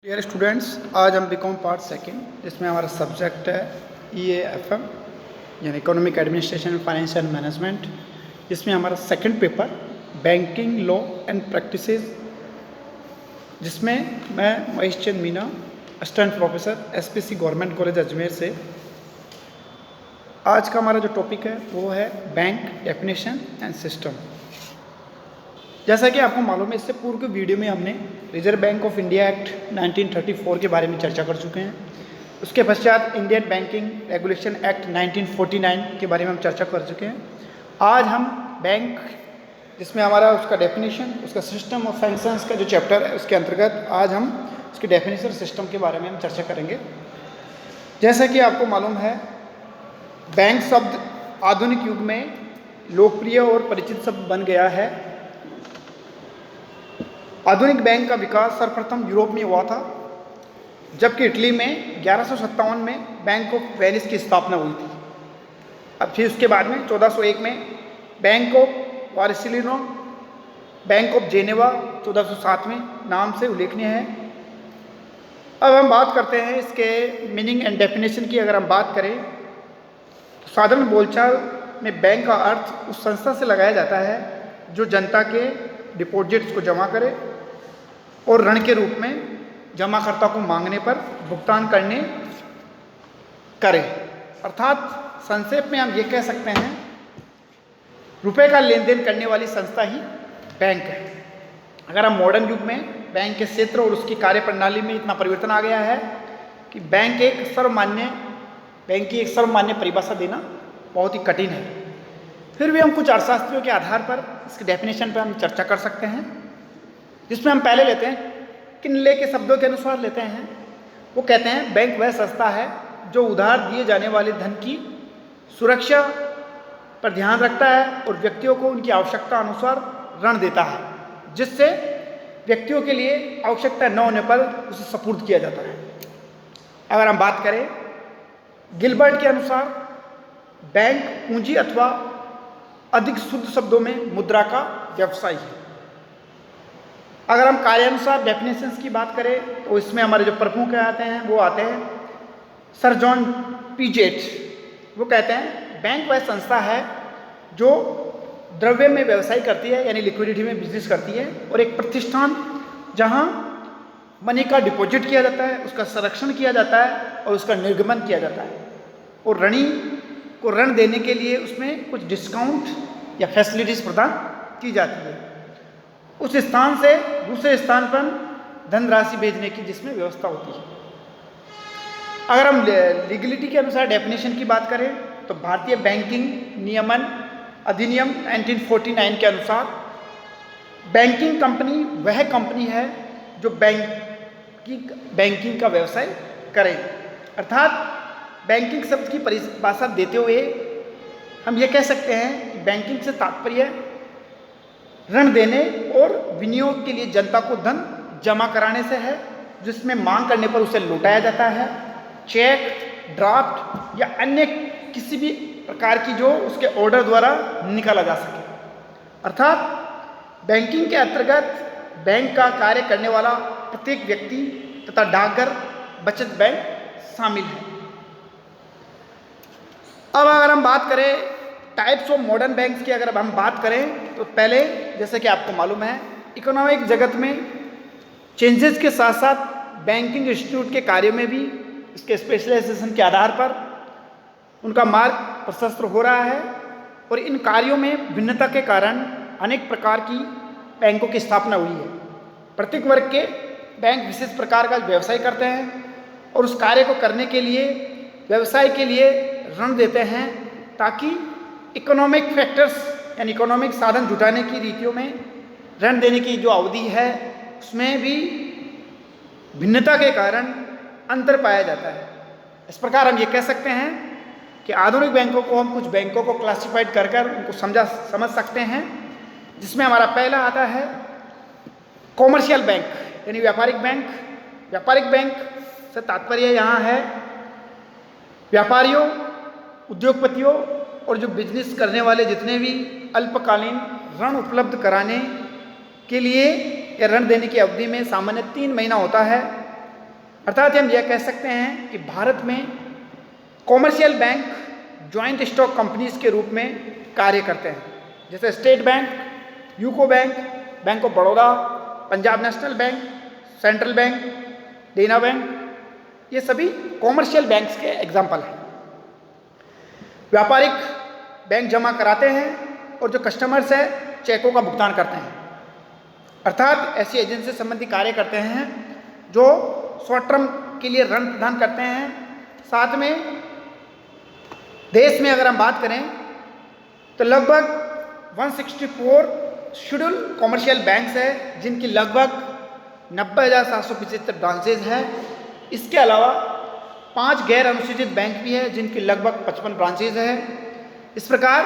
Dear students, आज हम BCom part second जिसमें हमारा सब्जेक्ट है EAFM यानी economic administration and financial management, जिसमें हमारा second paper banking law and practices, जिसमें मैं Mahesh Chand Meena assistant professor SPC government college Ajmer से। आज का हमारा जो टॉपिक है वो है बैंक डेफिनेशन एंड सिस्टम। जैसा कि आपको मालूम है, इससे पूर्व के वीडियो में हमने reserve bank of India act 1934 के बारे में चर्चा कर चुके हैं। उसके पश्चात इंडियन बैंकिंग रेगुलेशन एक्ट 1949 के बारे में हम चर्चा कर चुके हैं। आज हम बैंक, जिसमें हमारा उसका डेफिनेशन, उसका सिस्टम और फंक्शंस का जो चैप्टर है उसके अंतर्गत आज हम उसके डेफिनेशन सिस्टम के बारे में हम चर्चा करेंगे। जैसा कि आपको मालूम है, बैंक शब्द आधुनिक युग में लोकप्रिय और परिचित शब्द बन गया है। आधुनिक बैंक का विकास सर्वप्रथम यूरोप में हुआ था, जबकि इटली में 1157 में बैंक ऑफ वेनिस की स्थापना हुई थी। अब फिर उसके बाद में 1401 में bank of Barcelona, bank of Geneva 1407 में नाम से उल्लेखनीय है। अब हम बात करते हैं इसके मीनिंग एंड डेफिनेशन की। अगर हम बात करें तो साधारण बोलचाल में बैंक का अर्थ उस संस्था से लगाया जाता है जो जनता के डिपॉजिट्स को जमा करे और ऋण के रूप में जमाकर्ता को मांगने पर भुगतान करे। अर्थात संक्षेप में हम ये कह सकते हैं, रुपए का लेन देन करने वाली संस्था ही बैंक है। अगर हम मॉडर्न युग में बैंक के क्षेत्र और उसकी कार्यप्रणाली में इतना परिवर्तन आ गया है कि बैंक की एक सर्वमान्य परिभाषा देना बहुत ही कठिन है। फिर भी हम कुछ अर्थशास्त्रियों के आधार पर इसके डेफिनेशन पर हम चर्चा कर सकते हैं, जिसमें हम पहले लेते हैं, किनले के शब्दों के अनुसार लेते हैं। वो कहते हैं बैंक वह संस्था है जो उधार दिए जाने वाले धन की सुरक्षा पर ध्यान रखता है और व्यक्तियों को उनकी आवश्यकता अनुसार ऋण देता है, जिससे व्यक्तियों के लिए आवश्यकता न होने पर उसे सपुर्द किया जाता है। अगर हम बात करें गिलबर्ट के अनुसार, बैंक पूंजी अथवा अधिक शुद्ध शब्दों में मुद्रा का व्यवसाय है। अगर हम कार्यानुसार डेफिनेशंस की बात करें तो इसमें हमारे जो प्रमुख आते हैं वो आते हैं सर जॉन पीजेट। वो कहते हैं बैंक वह संस्था है जो द्रव्य में व्यवसाय करती है, यानी लिक्विडिटी में बिजनेस करती है, और एक प्रतिष्ठान जहां मनी का डिपॉजिट किया जाता है, उसका संरक्षण किया जाता है और उसका निर्गमन किया जाता है, और ऋणी को ऋण देने के लिए उसमें कुछ डिस्काउंट या फैसिलिटीज प्रदान की जाती है, उस स्थान से दूसरे स्थान पर धनराशि भेजने की जिसमें व्यवस्था होती है। अगर हम लीगलिटी के अनुसार डेफिनेशन की बात करें तो भारतीय बैंकिंग नियमन अधिनियम 1949 के अनुसार बैंकिंग कंपनी वह कंपनी है जो बैंकिंग का व्यवसाय करे। अर्थात बैंकिंग शब्द की परिभाषा देते हुए हम ये कह सकते हैं कि बैंकिंग से तात्पर्य ऋण देने और विनियोग के लिए जनता को धन जमा कराने से है, जिसमें मांग करने पर उसे लौटाया जाता है, चेक, ड्राफ्ट या अन्य किसी भी प्रकार की जो उसके ऑर्डर द्वारा निकाला जा सके। अर्थात बैंकिंग के अंतर्गत बैंक का कार्य करने वाला प्रत्येक व्यक्ति तथा डाकघर, बचत बैंक शामिल है। अब अगर हम बात करें टाइप्स ऑफ मॉडर्न बैंक्स की, अगर हम बात करें तो पहले, जैसे कि आपको मालूम है, इकोनॉमिक जगत में चेंजेस के साथ साथ बैंकिंग इंस्टीट्यूट के कार्यों में भी इसके स्पेशलाइजेशन के आधार पर उनका मार्ग प्रशस्त हो रहा है, और इन कार्यों में भिन्नता के कारण अनेक प्रकार की बैंकों की स्थापना हुई है। प्रत्येक वर्ग के बैंक विशेष प्रकार का व्यवसाय करते हैं और उस कार्य को करने के लिए व्यवसाय के लिए ऋण देते हैं, ताकि इकोनॉमिक फैक्टर्स यानी इकोनॉमिक साधन जुटाने की रीतियों में ऋण देने की जो अवधि है उसमें भी भिन्नता के कारण अंतर पाया जाता है। इस प्रकार हम ये कह सकते हैं कि आधुनिक बैंकों को हम कुछ बैंकों को क्लासिफाइड कर उनको समझ सकते हैं, जिसमें हमारा पहला आता है कॉमर्शियल बैंक यानी व्यापारिक बैंक। व्यापारिक बैंक से तात्पर्य यहाँ है व्यापारियों, उद्योगपतियों और जो बिजनेस करने वाले जितने भी अल्पकालीन ऋण उपलब्ध कराने के लिए या ऋण देने की अवधि में सामान्य 3 महीना होता है, अर्थात हम यह कह सकते हैं कि भारत में commercial bank joint stock companies के रूप में कार्य करते हैं, जैसे state bank, UCO bank, bank of Baroda, Punjab national bank, central bank, देना बैंक, ये सभी कॉमर्शियल बैंक्स के एग्जाम्पल हैं। व्यापारिक बैंक जमा कराते हैं और जो कस्टमर्स है चेकों का भुगतान करते हैं, अर्थात ऐसी एजेंसी संबंधी कार्य करते हैं जो शॉर्ट टर्म के लिए ऋण प्रदान करते हैं। साथ में देश में अगर हम बात करें तो लगभग 164 शेड्यूल कॉमर्शियल बैंक्स है जिनकी लगभग 90,775 ब्रांचेज हैं। इसके अलावा 5 गैर अनुसूचित बैंक भी है जिनकी लगभग 55 ब्रांचेज है। इस प्रकार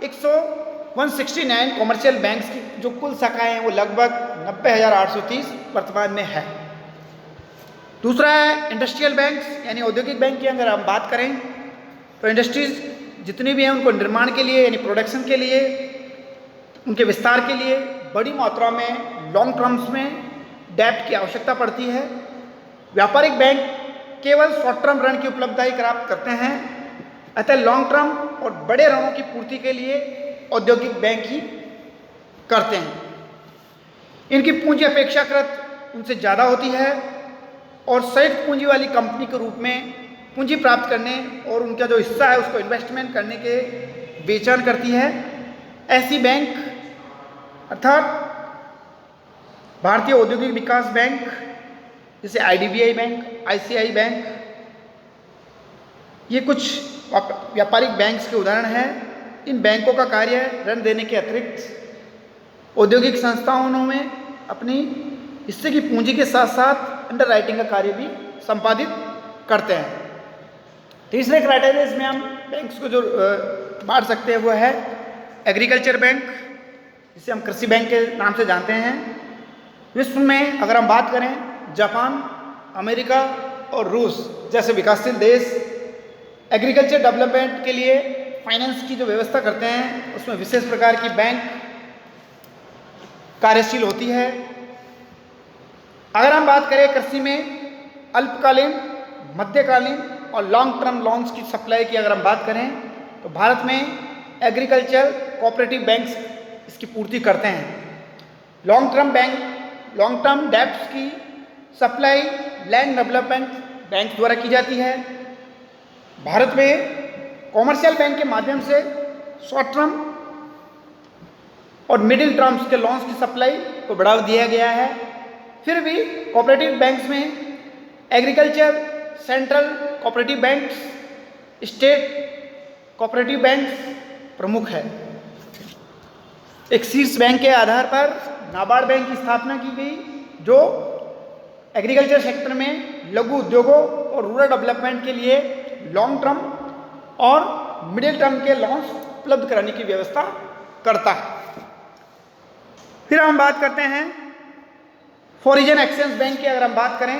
169 कॉमर्शियल बैंक्स की जो कुल शाखाएं हैं वो लगभग 90,830 वर्तमान में है। दूसरा है इंडस्ट्रियल बैंक्स यानी औद्योगिक बैंक की अगर हम बात करें तो इंडस्ट्रीज जितनी भी हैं उनको निर्माण के लिए यानी प्रोडक्शन के लिए, उनके विस्तार के लिए बड़ी मात्रा में लॉन्ग टर्म्स में डेब्ट की आवश्यकता पड़ती है। व्यापारिक बैंक केवल शॉर्ट टर्म ऋण की उपलब्धता ही प्राप्त करते हैं, अतः लॉन्ग टर्म और बड़े ऋणों की पूर्ति के लिए औद्योगिक बैंक ही करते हैं। इनकी पूंजी अपेक्षाकृत उनसे ज़्यादा होती है और संयुक्त पूंजी वाली कंपनी के रूप में पूंजी प्राप्त करने और उनका जो हिस्सा है उसको इन्वेस्टमेंट करने के बेचैन करती है। ऐसी बैंक अर्थात भारतीय औद्योगिक विकास बैंक जैसे IDBI बैंक, ICICI बैंक, ये कुछ व्यापारिक बैंक्स के उदाहरण हैं। इन बैंकों का कार्य ऋण देने के अतिरिक्त औद्योगिक संस्थाओं में अपनी हिस्से की पूंजी के साथ साथ अंडर राइटिंग का कार्य भी संपादित करते हैं। तीसरे क्राइटेरिया इसमें हम बैंक्स को जो बांट सकते हैं वो है एग्रीकल्चर बैंक, जिसे हम कृषि बैंक के नाम से जानते हैं। विश्व में अगर हम बात करें जापान, अमेरिका और रूस जैसे विकासशील देश एग्रीकल्चर डेवलपमेंट के लिए फाइनेंस की जो व्यवस्था करते हैं उसमें विशेष प्रकार की बैंक कार्यशील होती है। अगर हम बात करें कृषि में अल्पकालीन, मध्यकालीन और लॉन्ग टर्म लोन्स की सप्लाई की अगर हम बात करें तो भारत में एग्रीकल्चर कोऑपरेटिव बैंक्स इसकी पूर्ति करते हैं। लॉन्ग टर्म डेब्ट्स की सप्लाई लैंड डेवलपमेंट बैंक द्वारा की जाती है। भारत में कॉमर्शियल बैंक के माध्यम से शॉर्ट टर्म और मिडिल टर्म्स के लोन्स की सप्लाई को बढ़ावा दिया गया है। फिर भी कोऑपरेटिव बैंक्स में agriculture, central cooperative banks, state cooperative banks प्रमुख है। एक शीर्ष बैंक के आधार पर नाबार्ड बैंक की स्थापना की गई जो एग्रीकल्चर सेक्टर में लघु उद्योगों और रूरल डेवलपमेंट के लिए लॉन्ग टर्म और मिडिल टर्म के लोन्स उपलब्ध कराने की व्यवस्था करता है। फिर हम बात करते हैं फॉरेन एक्सचेंज बैंक की अगर हम बात करें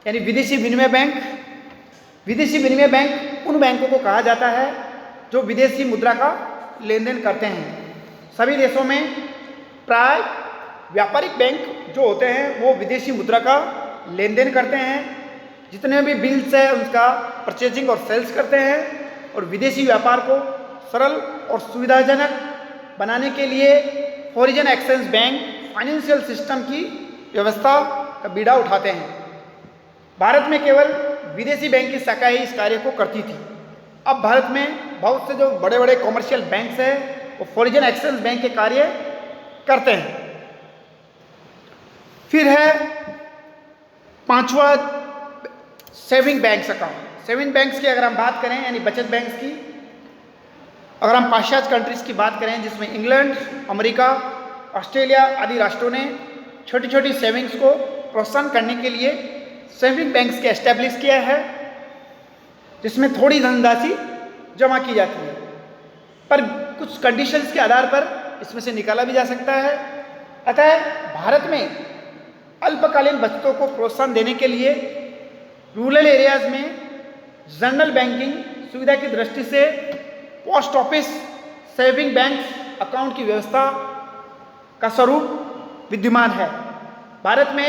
यानी विदेशी विनिमय बैंक। विदेशी विनिमय बैंक उन बैंकों को कहा जाता है जो विदेशी मुद्रा का लेन देन करते हैं। सभी देशों में प्राय व्यापारिक बैंक जो होते हैं वो विदेशी मुद्रा का लेन देन करते हैं। जितने भी बिल्स है उसका परचेजिंग और सेल्स करते हैं और विदेशी व्यापार को सरल और सुविधाजनक बनाने के लिए foreign exchange bank financial system की व्यवस्था का बीड़ा उठाते हैं। भारत में केवल विदेशी बैंक की शाखा ही इस कार्य को करती थी। अब भारत में बहुत से जो बड़े बड़े कॉमर्शियल बैंक्स हैं वो फॉरेन एक्सचेंज बैंक के कार्य करते हैं। फिर है पांचवा saving banks account. Saving banks की अगर हम बात करें यानी बचत बैंक्स की, अगर हम पाश्चात्य कंट्रीज की बात करें जिसमें इंग्लैंड, अमेरिका, ऑस्ट्रेलिया आदि राष्ट्रों ने छोटी छोटी सेविंग्स को प्रोत्साहन करने के लिए सेविंग बैंक्स के एस्टेब्लिश किया है जिसमें थोड़ी धनराशि जमा की जाती है, पर कुछ कंडीशंस के आधार पर इसमें से निकाला भी जा सकता है। अतः भारत में अल्पकालीन बचतों को प्रोत्साहन देने के लिए रूरल एरियाज में जनरल बैंकिंग सुविधा की दृष्टि से post office saving bank account की व्यवस्था का स्वरूप विद्यमान है। भारत में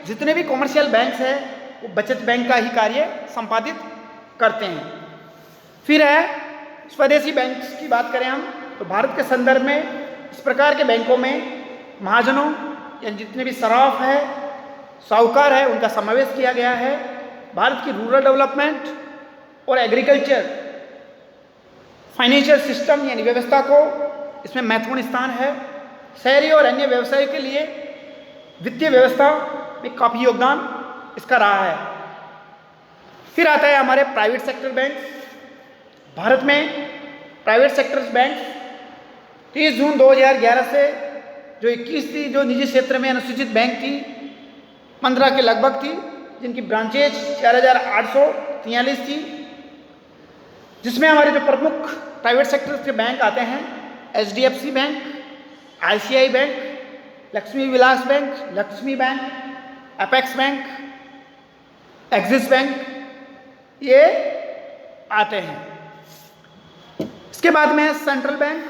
जितने भी कॉमर्शियल बैंक्स हैं वो बचत बैंक का ही कार्य संपादित करते हैं। फिर है स्वदेशी बैंक की बात करें हम तो भारत के संदर्भ में इस प्रकार के बैंकों में महाजनों या जितने भी सराफ है, साहूकार है, उनका समावेश किया गया है। भारत की रूरल डेवलपमेंट और एग्रीकल्चर फाइनेंशियल सिस्टम यानी व्यवस्था को इसमें महत्वपूर्ण स्थान है। शहरी और अन्य व्यवसाय के लिए वित्तीय व्यवस्था में काफ़ी योगदान इसका रहा है। फिर आता है हमारे प्राइवेट सेक्टर बैंक। भारत में प्राइवेट सेक्टर बैंक 30 जून 2011 से जो 21 थी, जो निजी क्षेत्र में अनुसूचित बैंक थी 15 के लगभग थी, जिनकी ब्रांचेज 4843 थी, जिसमें हमारे जो प्रमुख प्राइवेट सेक्टर के बैंक आते हैं HDFC bank, ICICI bank, Lakshmi Vilas bank, Lakshmi bank, apex bank, Axis bank, ये आते हैं। इसके बाद में सेंट्रल बैंक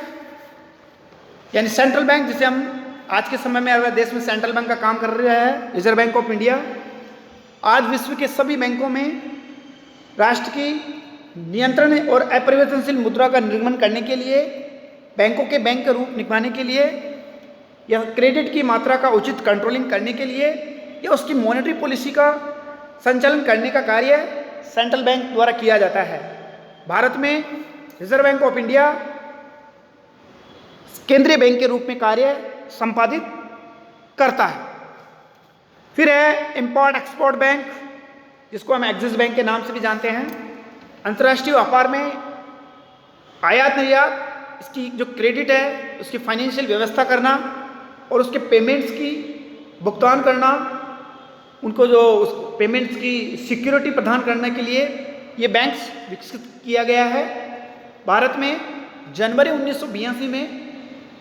यानी सेंट्रल बैंक, जिसे हम आज के समय में अगर देश में सेंट्रल बैंक का काम कर रहा है, रिजर्व बैंक ऑफ इंडिया। आज विश्व के सभी बैंकों में राष्ट्र की नियंत्रण और अपरिवर्तनशील मुद्रा का निर्माण करने के लिए, बैंकों के बैंक का रूप निभाने के लिए या क्रेडिट की मात्रा का उचित कंट्रोलिंग करने के लिए या उसकी मॉनेटरी पॉलिसी का संचालन करने का कार्य सेंट्रल बैंक द्वारा किया जाता है। भारत में रिजर्व बैंक ऑफ इंडिया केंद्रीय बैंक के रूप में कार्य संपादित करता है। फिर है इंपोर्ट एक्सपोर्ट बैंक, जिसको हम एक्सिस बैंक के नाम से भी जानते हैं। अंतर्राष्ट्रीय व्यापार में आयात निर्यात, इसकी जो क्रेडिट है उसकी फाइनेंशियल व्यवस्था करना और उसके पेमेंट्स की भुगतान करना, उनको जो उस पेमेंट्स की सिक्योरिटी प्रदान करने के लिए ये बैंक्स विकसित किया गया है। भारत में जनवरी 1982 में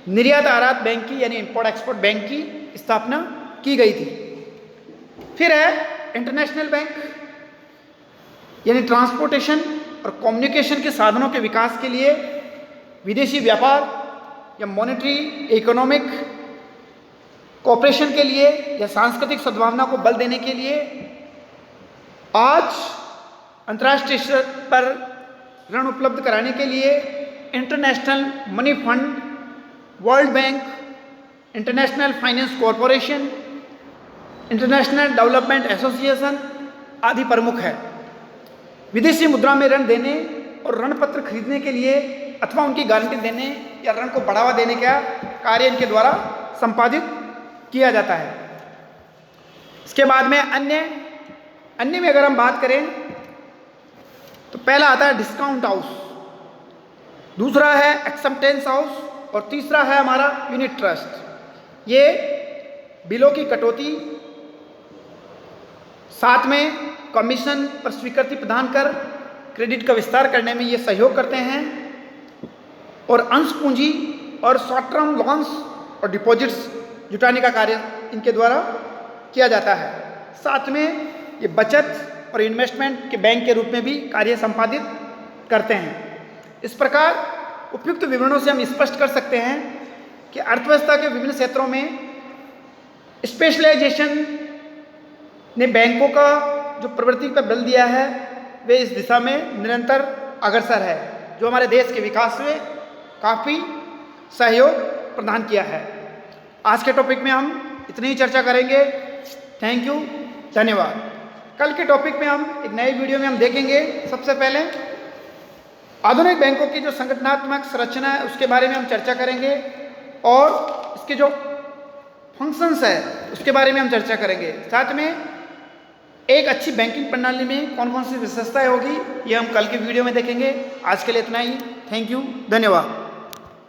निर्यात आयात बैंक की यानी इंपोर्ट एक्सपोर्ट बैंक की स्थापना की गई थी। फिर है इंटरनेशनल बैंक यानी ट्रांसपोर्टेशन और कम्युनिकेशन के साधनों के विकास के लिए, विदेशी व्यापार या मॉनेटरी इकोनॉमिक कोऑपरेशन के लिए या सांस्कृतिक सद्भावना को बल देने के लिए आज अंतर्राष्ट्रीय स्तर पर ऋण उपलब्ध कराने के लिए international money fund, world bank, international finance corporation, international development association आदि प्रमुख है। विदेशी मुद्रा में ऋण देने और ऋण पत्र खरीदने के लिए अथवा उनकी गारंटी देने या ऋण को बढ़ावा देने का कार्य इनके द्वारा संपादित किया जाता है। इसके बाद में अन्य में अगर हम बात करें तो पहला आता है डिस्काउंट हाउस, दूसरा है एक्सेप्टेंस हाउस और तीसरा है हमारा यूनिट ट्रस्ट। ये बिलों की कटौती, साथ में कमीशन पर स्वीकृति प्रदान कर क्रेडिट का विस्तार करने में ये सहयोग करते हैं और अंश पूंजी और शॉर्ट टर्म लोन्स और डिपॉजिट्स जुटाने का कार्य इनके द्वारा किया जाता है। साथ में ये बचत और इन्वेस्टमेंट के बैंक के रूप में भी कार्य संपादित करते हैं। इस प्रकार उपयुक्त विवरणों से हम स्पष्ट कर सकते हैं कि अर्थव्यवस्था के विभिन्न क्षेत्रों में स्पेशलाइजेशन ने बैंकों का जो प्रवृत्ति पर बल दिया है वे इस दिशा में निरंतर अग्रसर है, जो हमारे देश के विकास में काफ़ी सहयोग प्रदान किया है। आज के टॉपिक में हम इतनी ही चर्चा करेंगे। थैंक यू, धन्यवाद। कल के टॉपिक में हम एक नए वीडियो में हम देखेंगे सबसे पहले आधुनिक बैंकों की जो संगठनात्मक संरचना है उसके बारे में हम चर्चा करेंगे और इसके जो फंक्शंस है उसके बारे में हम चर्चा करेंगे। साथ में एक अच्छी बैंकिंग प्रणाली में कौन कौन सी विशेषताएं होगी ये हम कल के वीडियो में देखेंगे। आज के लिए इतना ही। थैंक यू, धन्यवाद।